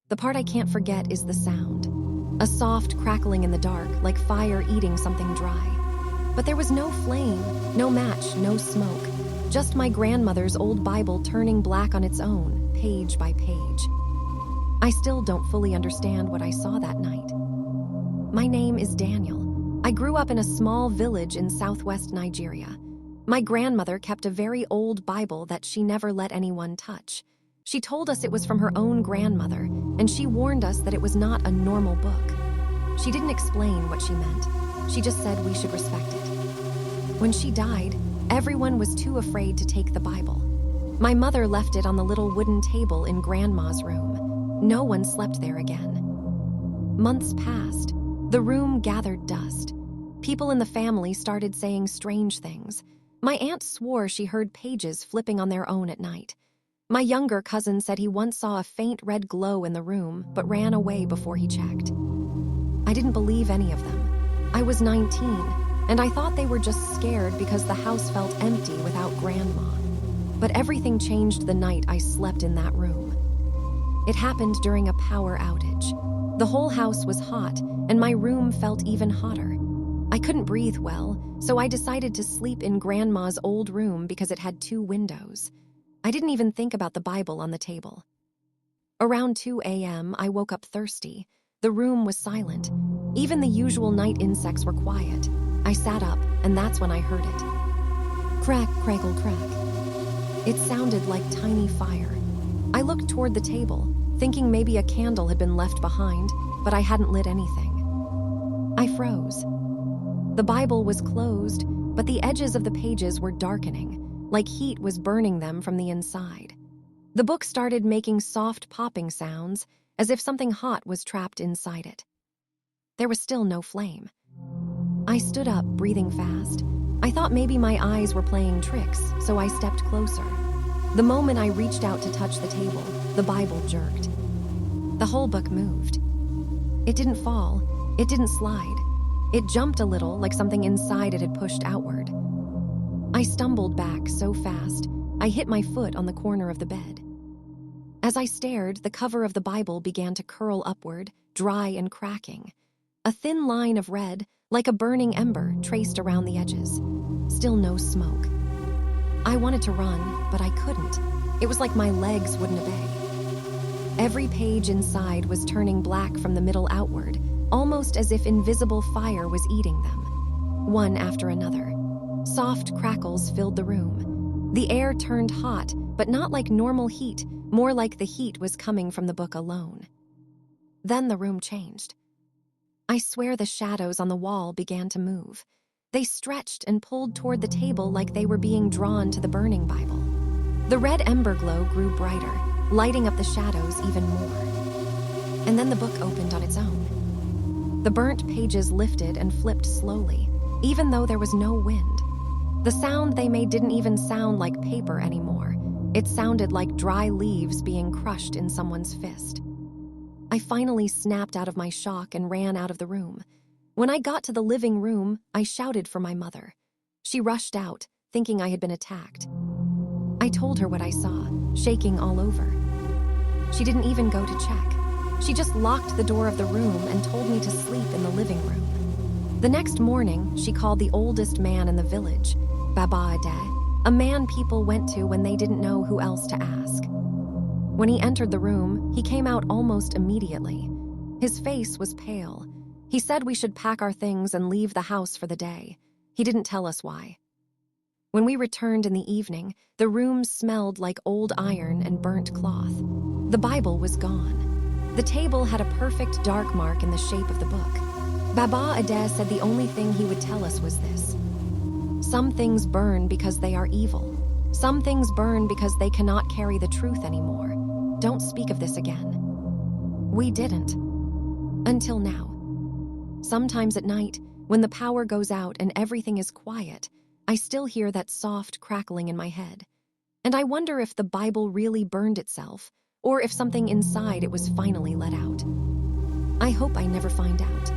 The part I can't forget is the sound. A soft crackling in the dark, like fire eating something dry. But there was no flame, no match, no smoke. Just my grandmother's old Bible turning black on its own, page by page. I still don't fully understand what I saw that night. My name is Daniel. I grew up in a small village in southwest Nigeria. My grandmother kept a very old Bible that she never let anyone touch. She told us it was from her own grandmother, and she warned us that it was not a normal book. She didn't explain what she meant. She just said we should respect it. When she died, everyone was too afraid to take the Bible. My mother left it on the little wooden table in Grandma's room. No one slept there again. Months passed. The room gathered dust. People in the family started saying strange things. My aunt swore she heard pages flipping on their own at night. My younger cousin said he once saw a faint red glow in the room, but ran away before he checked. I didn't believe any of them. I was 19, and I thought they were just scared because the house felt empty without Grandma. But everything changed the night I slept in that room. It happened during a power outage. The whole house was hot, and my room felt even hotter. I couldn't breathe well, so I decided to sleep in Grandma's old room because it had 2 windows. I didn't even think about the Bible on the table. Around 2 a.m., I woke up thirsty. The room was silent. Even the usual night insects were quiet. I sat up, and that's when I heard it. Crack, crackle, crack. It sounded like tiny fire. I looked toward the table, thinking maybe a candle had been left behind, but I hadn't lit anything. I froze. The Bible was closed, but the edges of the pages were darkening, like heat was burning them from the inside. The book started making soft popping sounds, as if something hot was trapped inside it. There was still no flame. I stood up, breathing fast. I thought maybe my eyes were playing tricks, so I stepped closer. The moment I reached out to touch the table, the Bible jerked. The whole book moved. It didn't fall. It didn't slide. It jumped a little, like something inside it had pushed outward. I stumbled back so fast, I hit my foot on the corner of the bed. As I stared, the cover of the Bible began to curl upward, dry and cracking. A thin line of red, like a burning ember, traced around the edges. Still no smoke. I wanted to run, but I couldn't. It was like my legs wouldn't obey. Every page inside was turning black from the middle outward, almost as if invisible fire was eating them, one after another. Soft crackles filled the room. The air turned hot, but not like normal heat, more like the heat was coming from the book alone. Then the room changed. I swear the shadows on the wall began to move. They stretched and pulled toward the table like they were being drawn to the burning Bible. The red ember glow grew brighter, lighting up the shadows even more. And then the book opened on its own. The burnt pages lifted and flipped slowly, even though there was no wind. The sound they made didn't even sound like paper anymore. It sounded like dry leaves being crushed in someone's fist. I finally snapped out of my shock and ran out of the room. When I got to the living room, I shouted for my mother. She rushed out, thinking I had been attacked. I told her what I saw, shaking all over. She didn't even go to check. She just locked the door of the room and told me to sleep in the living room. The next morning, she called the oldest man in the village, Baba Ade, a man people went to when they didn't know who else to ask. When he entered the room, he came out almost immediately. His face was pale. He said we should pack our things and leave the house for the day. He didn't tell us why. When we returned in the evening, the room smelled like old iron and burnt cloth. The Bible was gone. The table had a perfect dark mark in the shape of the book. Baba Ade said the only thing he would tell us was this: some things burn because they are evil. Some things burn because they cannot carry the truth anymore. Don't speak of this again. We didn't. Until now. Sometimes at night, when the power goes out and everything is quiet, I still hear that soft crackling in my head. And I wonder if the Bible really burned itself, or if something inside it was finally let out. I hope I never find out.